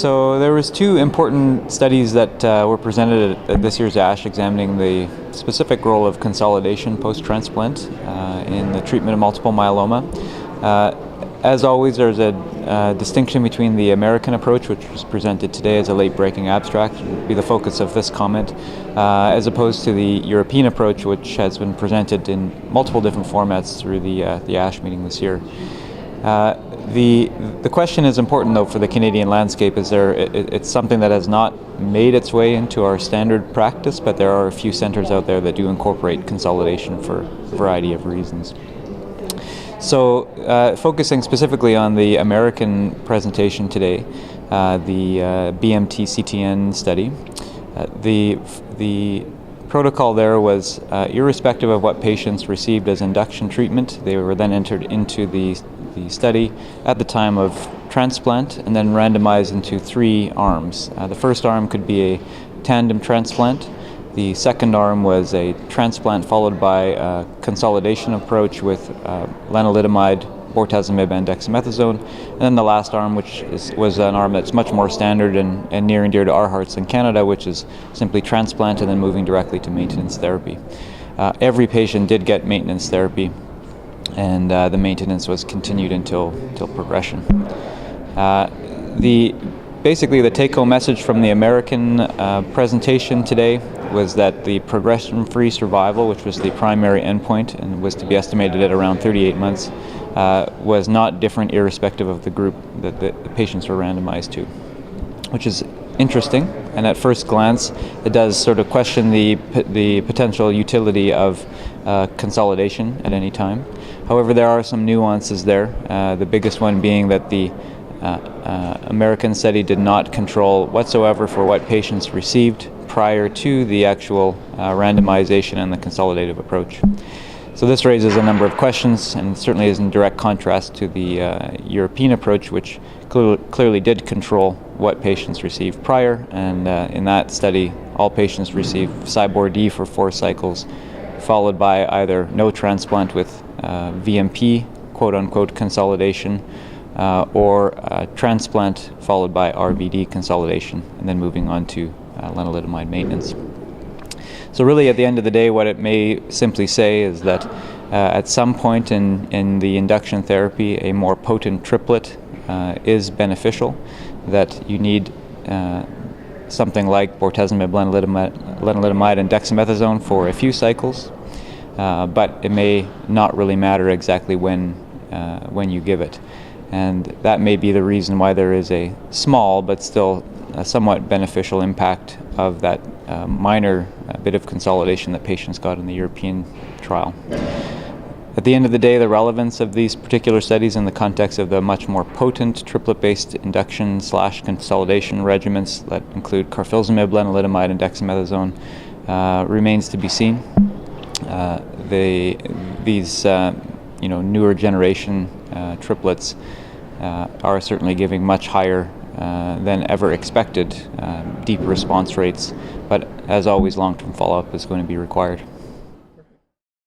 So there was two important studies that were presented at this year's ASH examining the specific role of consolidation post-transplant in the treatment of multiple myeloma. As always, there's a distinction between the American approach, which was presented today as a late-breaking abstract, would be the focus of this comment, as opposed to the European approach, which has been presented in multiple different formats through the ASH meeting this year. The question is important, though, for the Canadian landscape. It's something that has not made its way into our standard practice, but there are a few centers out there that do incorporate consolidation for a variety of reasons. So focusing specifically on the American presentation today, the BMT-CTN study, the protocol there was irrespective of what patients received as induction treatment. They were then entered into the study at the time of transplant and then randomized into three arms. The first arm could be a tandem transplant. The second arm was a transplant followed by a consolidation approach with lenalidomide, bortezomib, and dexamethasone. And then the last arm, which was an arm that's much more standard and near and dear to our hearts in Canada, which is simply transplant and then moving directly to maintenance therapy. Every patient did get maintenance therapy, and the maintenance was continued until progression. Basically, the take-home message from the American presentation today was that the progression-free survival, which was the primary endpoint and was to be estimated at around 38 months, was not different irrespective of the group that the patients were randomized to, which is interesting. And at first glance, it does sort of question the potential utility of consolidation at any time. However, there are some nuances there, the biggest one being that the American study did not control whatsoever for what patients received prior to the actual randomization and the consolidative approach. So this raises a number of questions and certainly is in direct contrast to the European approach, which clearly did control what patients received prior, and in that study all patients received Cybor-D for 4 cycles, followed by either no transplant with VMP, quote-unquote consolidation, or transplant followed by RVD consolidation, and then moving on to lenalidomide maintenance. So really at the end of the day, what it may simply say is that at some point in the induction therapy, a more potent triplet is beneficial, that you need something like bortezomib, lenalidomide, and dexamethasone for a few cycles, but it may not really matter exactly when you give it. And that may be the reason why there is a small but still a somewhat beneficial impact of that minor bit of consolidation that patients got in the European trial. At the end of the day, the relevance of these particular studies in the context of the much more potent triplet-based induction/consolidation regimens that include carfilzomib, lenalidomide, and dexamethasone remains to be seen. These newer generation triplets are certainly giving much higher than ever expected deep response rates, but as always, long-term follow-up is going to be required.